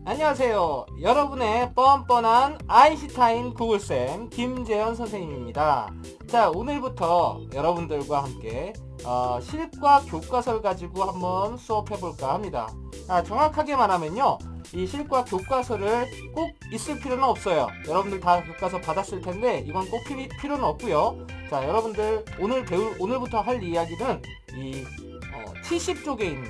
안녕하세요. 여러분의 뻔뻔한 아인슈타인 구글쌤 김재현 선생님입니다. 자, 오늘부터 여러분들과 함께 실과 교과서를 가지고 한번 수업해볼까 합니다. 정확하게 말하면요, 이 실과 교과서를 꼭 있을 필요는 없어요. 여러분들 다 교과서 받았을 텐데 이건 꼭 필요는 없고요. 자, 여러분들 오늘부터 할 이야기는 이 70쪽에 있는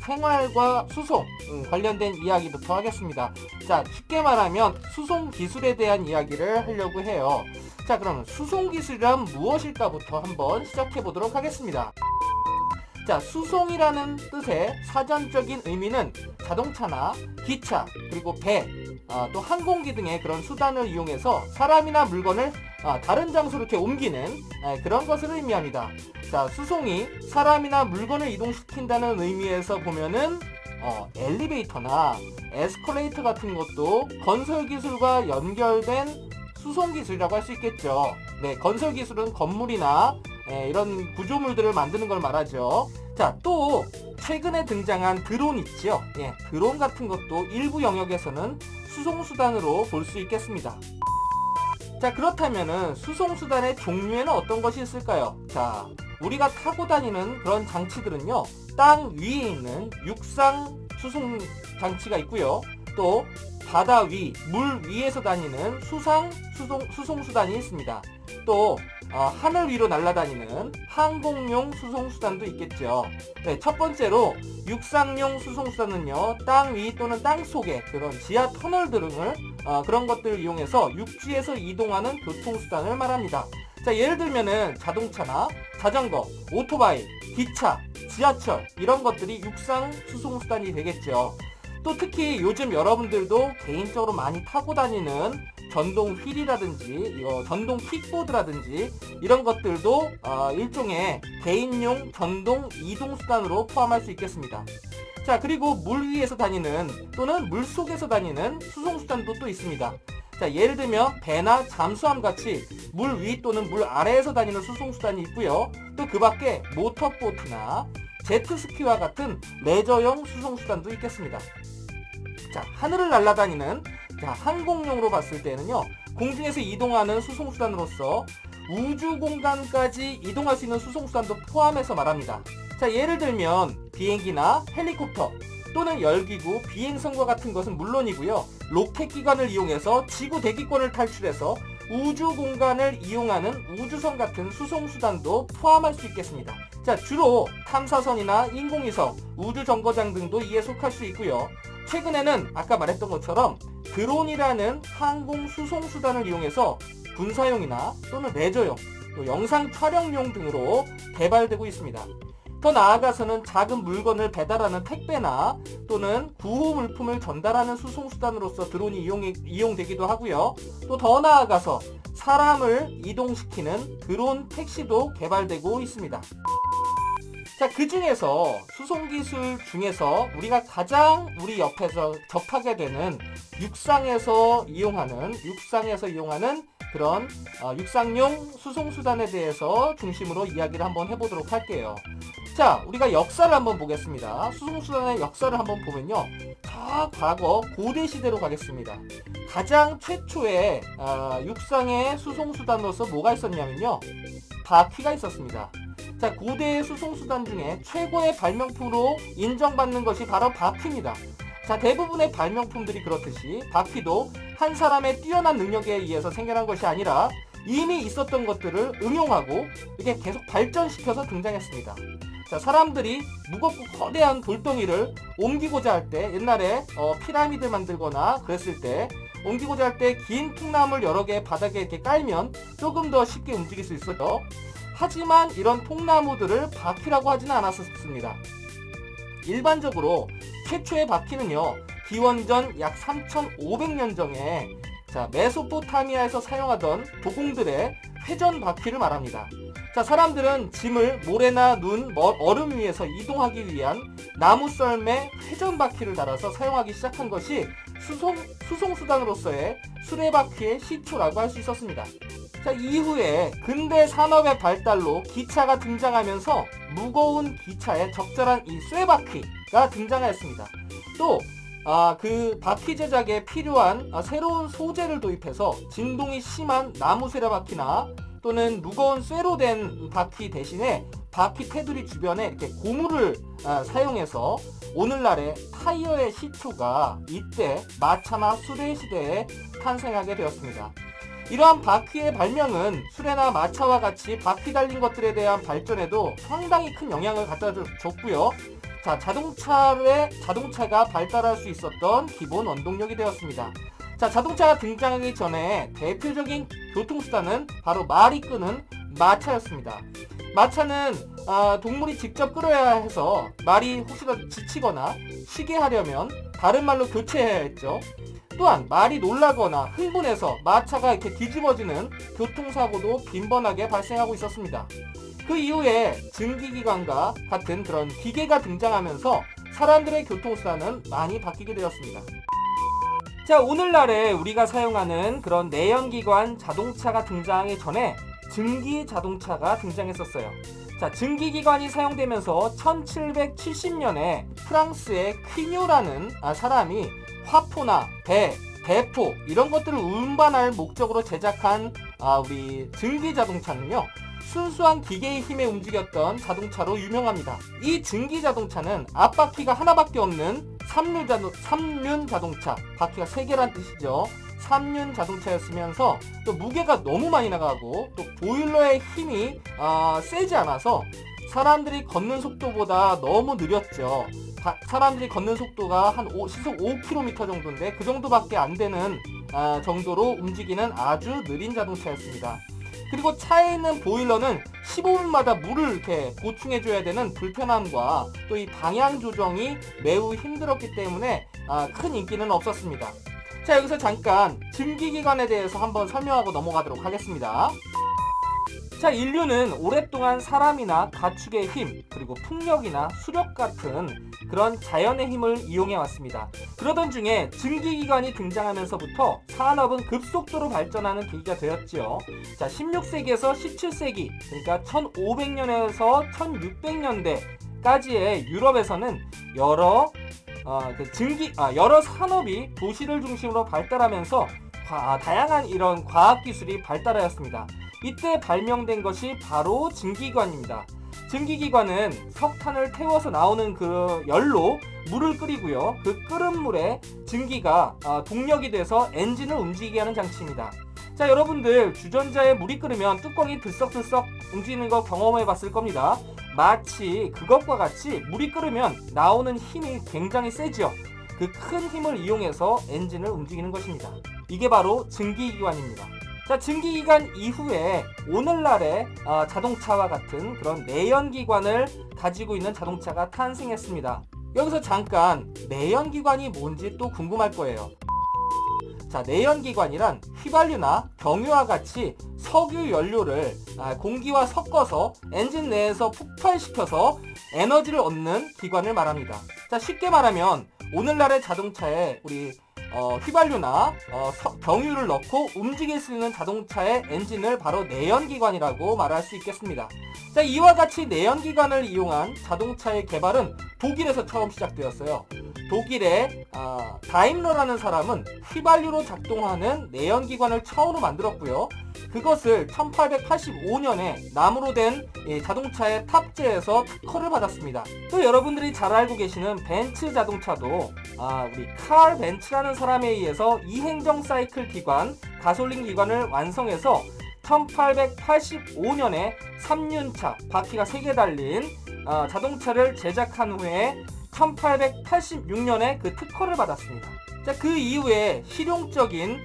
생활과 수송 관련된 이야기부터 하겠습니다. 자, 쉽게 말하면 수송 기술에 대한 이야기를 하려고 해요. 자, 그러면 수송 기술이란 무엇일까부터 한번 시작해 보도록 하겠습니다. 자, 수송이라는 뜻의 사전적인 의미는 자동차나 기차, 그리고 배, 또 항공기 등의 그런 수단을 이용해서 사람이나 물건을 다른 장소로 이렇게 옮기는 그런 것을 의미합니다. 자, 수송이 사람이나 물건을 이동시킨다는 의미에서 보면은 엘리베이터나 에스컬레이터 같은 것도 건설 기술과 연결된 수송 기술이라고 할 수 있겠죠. 네, 건설 기술은 건물이나 이런 구조물들을 만드는 걸 말하죠. 자, 또 최근에 등장한 드론 있죠. 예, 드론 같은 것도 일부 영역에서는 수송수단으로 볼 수 있겠습니다. 자, 그렇다면은 수송수단의 종류에는 어떤 것이 있을까요? 자, 우리가 타고 다니는 그런 장치들은요, 땅 위에 있는 육상 수송 장치가 있고요, 또 바다 위, 물 위에서 다니는 수송수단이 있습니다. 또 하늘 위로 날아다니는 항공용 수송수단도 있겠죠. 네, 첫 번째로 육상용 수송수단은요, 땅 위 또는 땅 속에 그런 지하 터널 등을 그런 것들을 이용해서 육지에서 이동하는 교통수단을 말합니다. 자, 예를 들면은 자동차나 자전거, 오토바이, 기차, 지하철 이런 것들이 육상 수송수단이 되겠죠. 또 특히 요즘 여러분들도 개인적으로 많이 타고 다니는 전동 휠이라든지 전동 킥보드라든지 이런 것들도 일종의 개인용 전동 이동수단으로 포함할 수 있겠습니다. 자, 그리고 물 위에서 다니는 또는 물 속에서 다니는 수송수단도 또 있습니다. 자, 예를 들면 배나 잠수함 같이 물 위 또는 물 아래에서 다니는 수송수단이 있고요. 또 그 밖에 모터보트나 제트스키와 같은 레저용 수송수단도 있겠습니다. 자, 하늘을 날아다니는 항공용으로 봤을 때는요, 공중에서 이동하는 수송수단으로서 우주 공간까지 이동할 수 있는 수송수단도 포함해서 말합니다. 자, 예를 들면 비행기나 헬리콥터 또는 열기구, 비행선과 같은 것은 물론이고요, 로켓기관을 이용해서 지구 대기권을 탈출해서 우주 공간을 이용하는 우주선 같은 수송수단도 포함할 수 있겠습니다. 자, 주로 탐사선이나 인공위성, 우주정거장 등도 이에 속할 수 있고요. 최근에는 아까 말했던 것처럼 드론이라는 항공 수송수단을 이용해서 군사용이나 또는 레저용, 또 영상 촬영용 등으로 개발되고 있습니다. 더 나아가서는 작은 물건을 배달하는 택배나 또는 구호 물품을 전달하는 수송수단으로서 드론이 이용되기도 하고요. 또 더 나아가서 사람을 이동시키는 드론 택시도 개발되고 있습니다. 자, 그 중에서 수송기술 중에서 우리가 가장 우리 옆에서 접하게 되는 육상에서 이용하는 그런 육상용 수송수단에 대해서 중심으로 이야기를 한번 해보도록 할게요. 자, 우리가 역사를 한번 보겠습니다. 수송수단의 역사를 한번 보면요, 저 과거 고대시대로 가겠습니다. 가장 최초의 육상의 수송수단으로서 뭐가 있었냐면요, 바퀴가 있었습니다. 자, 고대의 수송수단 중에 최고의 발명품으로 인정받는 것이 바로 바퀴입니다. 자, 대부분의 발명품들이 그렇듯이 바퀴도 한 사람의 뛰어난 능력에 의해서 생겨난 것이 아니라 이미 있었던 것들을 응용하고 이렇게 계속 발전시켜서 등장했습니다. 자, 사람들이 무겁고 거대한 돌덩이를 옮기고자 할 때, 옛날에 피라미드 만들거나 그랬을 때 옮기고자 할 때 긴 통나무를 여러 개 바닥에 이렇게 깔면 조금 더 쉽게 움직일 수 있어요. 하지만 이런 통나무들을 바퀴라고 하지는 않았었습니다. 일반적으로 최초의 바퀴는요, 기원전 약 3,500년 전에 메소포타미아에서 사용하던 도공들의 회전 바퀴를 말합니다. 자, 사람들은 짐을 모래나 눈, 얼음 위에서 이동하기 위한 나무 썰매 회전 바퀴를 달아서 사용하기 시작한 것이 수송수단으로서의 수레바퀴의 시초라고 할 수 있었습니다. 자, 이후에 근대 산업의 발달로 기차가 등장하면서 무거운 기차에 적절한 이 쇠바퀴가 등장하였습니다. 또 그 바퀴 제작에 필요한 새로운 소재를 도입해서 진동이 심한 나무 세라바퀴나 또는 무거운 쇠로 된 바퀴 대신에 바퀴 테두리 주변에 이렇게 고무를 사용해서 오늘날의 타이어의 시초가 이때 마차나 수레 시대에 탄생하게 되었습니다. 이러한 바퀴의 발명은 수레나 마차와 같이 바퀴 달린 것들에 대한 발전에도 상당히 큰 영향을 갖다 줬고요. 자, 자동차가 발달할 수 있었던 기본 원동력이 되었습니다. 자, 자동차가 등장하기 전에 대표적인 교통수단은 바로 말이 끄는 마차였습니다. 마차는 동물이 직접 끌어야 해서 말이 혹시라도 지치거나 쉬게 하려면 다른 말로 교체해야 했죠. 또한 말이 놀라거나 흥분해서 마차가 이렇게 뒤집어지는 교통사고도 빈번하게 발생하고 있었습니다. 그 이후에 증기기관과 같은 그런 기계가 등장하면서 사람들의 교통수단은 많이 바뀌게 되었습니다. 자, 오늘날에 우리가 사용하는 그런 내연기관 자동차가 등장하기 전에 증기자동차가 등장했었어요. 자, 증기기관이 사용되면서 1770년에 프랑스의 퀴뇨라는 사람이 화포나 대포 이런 것들을 운반할 목적으로 제작한 우리 증기자동차는요, 순수한 기계의 힘에 움직였던 자동차로 유명합니다. 이 증기자동차는 앞바퀴가 하나밖에 없는 삼륜 자동차, 바퀴가 3개란 뜻이죠. 삼륜 자동차였으면서 또 무게가 너무 많이 나가고 또 보일러의 힘이 세지 않아서 사람들이 걷는 속도보다 너무 느렸죠. 사람들이 걷는 속도가 한 시속 5km 정도인데 그 정도밖에 안 되는 정도로 움직이는 아주 느린 자동차였습니다. 그리고 차에 있는 보일러는 15분마다 물을 이렇게 보충해줘야 되는 불편함과 또 이 방향 조정이 매우 힘들었기 때문에 큰 인기는 없었습니다. 자, 여기서 잠깐 증기기관에 대해서 한번 설명하고 넘어가도록 하겠습니다. 자, 인류는 오랫동안 사람이나 가축의 힘, 그리고 풍력이나 수력 같은 그런 자연의 힘을 이용해 왔습니다. 그러던 중에 증기기관이 등장하면서부터 산업은 급속도로 발전하는 계기가 되었지요. 자, 16세기에서 17세기, 그러니까 1500년에서 1600년대까지의 유럽에서는 여러 산업이 도시를 중심으로 발달하면서 다양한 이런 과학기술이 발달하였습니다. 이때 발명된 것이 바로 증기기관입니다. 증기기관은 석탄을 태워서 나오는 그 열로 물을 끓이고요. 그 끓은 물에 증기가 동력이 돼서 엔진을 움직이게 하는 장치입니다. 자, 여러분들 주전자에 물이 끓으면 뚜껑이 들썩들썩 움직이는 거 경험해 봤을 겁니다. 마치 그것과 같이 물이 끓으면 나오는 힘이 굉장히 세죠. 그 큰 힘을 이용해서 엔진을 움직이는 것입니다. 이게 바로 증기기관입니다. 자, 증기기관 이후에 오늘날의 자동차와 같은 그런 내연기관을 가지고 있는 자동차가 탄생했습니다. 여기서 잠깐 내연기관이 뭔지 또 궁금할 거예요. 자, 내연기관이란 휘발유나 경유와 같이 석유 연료를 공기와 섞어서 엔진 내에서 폭발시켜서 에너지를 얻는 기관을 말합니다. 자, 쉽게 말하면 오늘날의 자동차에 우리 휘발유나 경유를 넣고 움직일 수 있는 자동차의 엔진을 바로 내연기관이라고 말할 수 있겠습니다. 자, 이와 같이 내연기관을 이용한 자동차의 개발은 독일에서 처음 시작되었어요. 독일의 다임러라는 사람은 휘발유로 작동하는 내연기관을 처음으로 만들었고요. 그것을 1885년에 나무로 된 자동차에 탑재해서 특허를 받았습니다. 또 여러분들이 잘 알고 계시는 벤츠 자동차도 우리 칼 벤츠라는 사람에 의해서 이행정 사이클 기관, 가솔린 기관을 완성해서 1885년에 3륜차, 바퀴가 3개 달린 자동차를 제작한 후에 1886년에 그 특허를 받았습니다. 자, 그 이후에 실용적인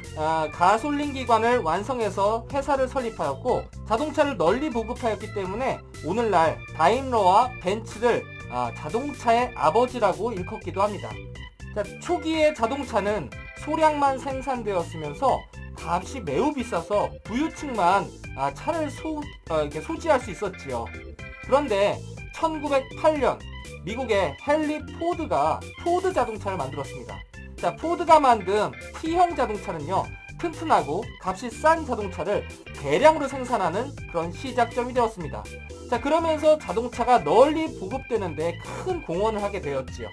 가솔린 기관을 완성해서 회사를 설립하였고 자동차를 널리 보급하였기 때문에 오늘날 다임러와 벤츠를 자동차의 아버지라고 일컫기도 합니다. 자, 초기의 자동차는 소량만 생산되었으면서 값이 매우 비싸서 부유층만 차를 이렇게 소지할 수 있었지요. 그런데 1908년 미국의 헨리 포드가 포드 자동차를 만들었습니다. 자, 포드가 만든 T형 자동차는요, 튼튼하고 값이 싼 자동차를 대량으로 생산하는 그런 시작점이 되었습니다. 자, 그러면서 자동차가 널리 보급되는데 큰 공헌을 하게 되었지요.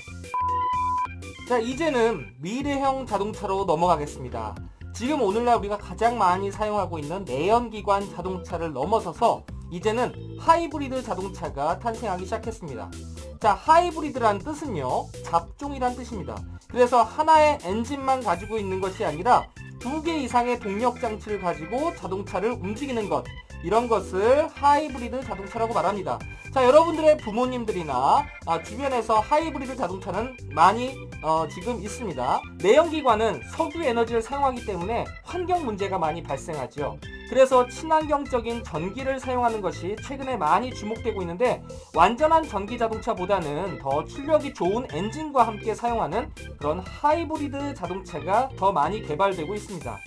자, 이제는 미래형 자동차로 넘어가겠습니다. 지금 오늘날 우리가 가장 많이 사용하고 있는 내연기관 자동차를 넘어서서 이제는 하이브리드 자동차가 탄생하기 시작했습니다. 자, 하이브리드란 뜻은요, 잡종이란 뜻입니다. 그래서 하나의 엔진만 가지고 있는 것이 아니라 2개 이상의 동력 장치를 가지고 자동차를 움직이는 것, 이런 것을 하이브리드 자동차라고 말합니다. 자, 여러분들의 부모님들이나 주변에서 하이브리드 자동차는 많이 지금 있습니다. 내연기관은 석유 에너지를 사용하기 때문에 환경 문제가 많이 발생하죠. 그래서 친환경적인 전기를 사용하는 것이 최근에 많이 주목되고 있는데, 완전한 전기 자동차보다는 더 출력이 좋은 엔진과 함께 사용하는 그런 하이브리드 자동차가 더 많이 개발되고 있습니다.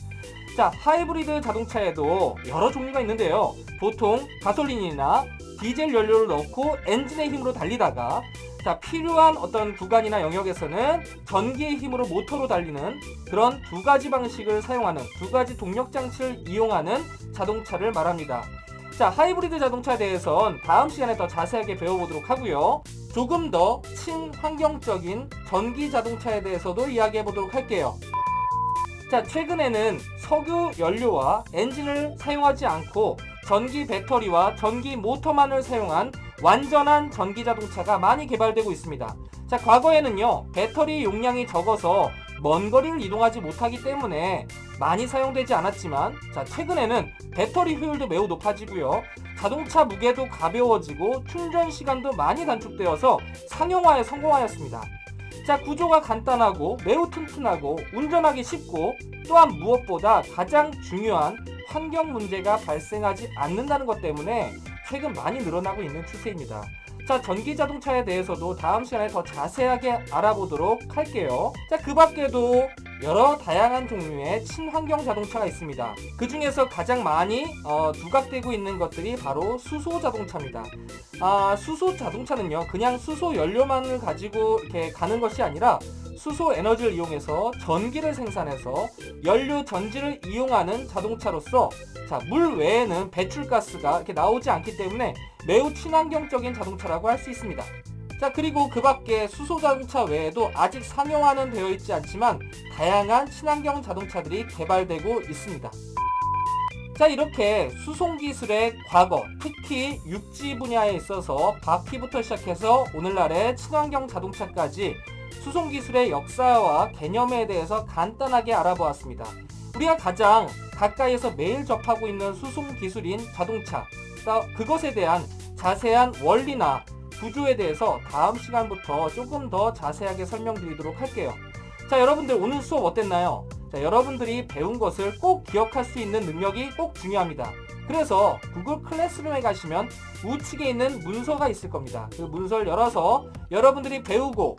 자, 하이브리드 자동차에도 여러 종류가 있는데요. 보통 가솔린이나 디젤 연료를 넣고 엔진의 힘으로 달리다가, 자, 필요한 어떤 구간이나 영역에서는 전기의 힘으로 모터로 달리는 그런 2가지 방식을 사용하는, 2가지 동력 장치를 이용하는 자동차를 말합니다. 자, 하이브리드 자동차에 대해선 다음 시간에 더 자세하게 배워보도록 하고요. 조금 더 친환경적인 전기 자동차에 대해서도 이야기해 보도록 할게요. 자, 최근에는 석유 연료와 엔진을 사용하지 않고 전기 배터리와 전기 모터만을 사용한 완전한 전기 자동차가 많이 개발되고 있습니다. 자, 과거에는요, 배터리 용량이 적어서 먼 거리를 이동하지 못하기 때문에 많이 사용되지 않았지만, 자, 최근에는 배터리 효율도 매우 높아지고요, 자동차 무게도 가벼워지고 충전 시간도 많이 단축되어서 상용화에 성공하였습니다. 자, 구조가 간단하고 매우 튼튼하고 운전하기 쉽고, 또한 무엇보다 가장 중요한 환경 문제가 발생하지 않는다는 것 때문에 최근 많이 늘어나고 있는 추세입니다. 자, 전기 자동차에 대해서도 다음 시간에 더 자세하게 알아보도록 할게요. 자, 그 밖에도 여러 다양한 종류의 친환경 자동차가 있습니다. 그 중에서 가장 많이 두각되고 있는 것들이 바로 수소 자동차입니다. 수소 자동차는요, 그냥 수소 연료만을 가지고 이렇게 가는 것이 아니라 수소 에너지를 이용해서 전기를 생산해서 연료 전지를 이용하는 자동차로서, 자, 물 외에는 배출가스가 이렇게 나오지 않기 때문에 매우 친환경적인 자동차라고 할 수 있습니다. 자, 그리고 그 밖에 수소 자동차 외에도 아직 상용화는 되어 있지 않지만 다양한 친환경 자동차들이 개발되고 있습니다. 자, 이렇게 수송 기술의 과거, 특히 육지 분야에 있어서 바퀴부터 시작해서 오늘날의 친환경 자동차까지 수송 기술의 역사와 개념에 대해서 간단하게 알아보았습니다. 우리가 가장 가까이에서 매일 접하고 있는 수송 기술인 자동차, 그것에 대한 자세한 원리나 구조에 대해서 다음 시간부터 조금 더 자세하게 설명드리도록 할게요. 자, 여러분들 오늘 수업 어땠나요? 자, 여러분들이 배운 것을 꼭 기억할 수 있는 능력이 꼭 중요합니다. 그래서 구글 클래스룸에 가시면 우측에 있는 문서가 있을 겁니다. 그 문서를 열어서 여러분들이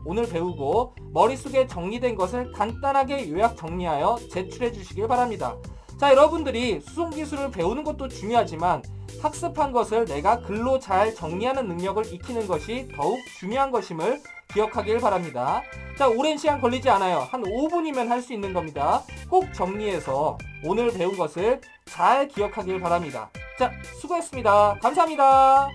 오늘 배우고 머릿속에 정리된 것을 간단하게 요약 정리하여 제출해 주시길 바랍니다. 자, 여러분들이 수송 기술을 배우는 것도 중요하지만 학습한 것을 내가 글로 잘 정리하는 능력을 익히는 것이 더욱 중요한 것임을 기억하길 바랍니다. 자, 오랜 시간 걸리지 않아요. 한 5분이면 할 수 있는 겁니다. 꼭 정리해서 오늘 배운 것을 잘 기억하길 바랍니다. 자, 수고했습니다. 감사합니다.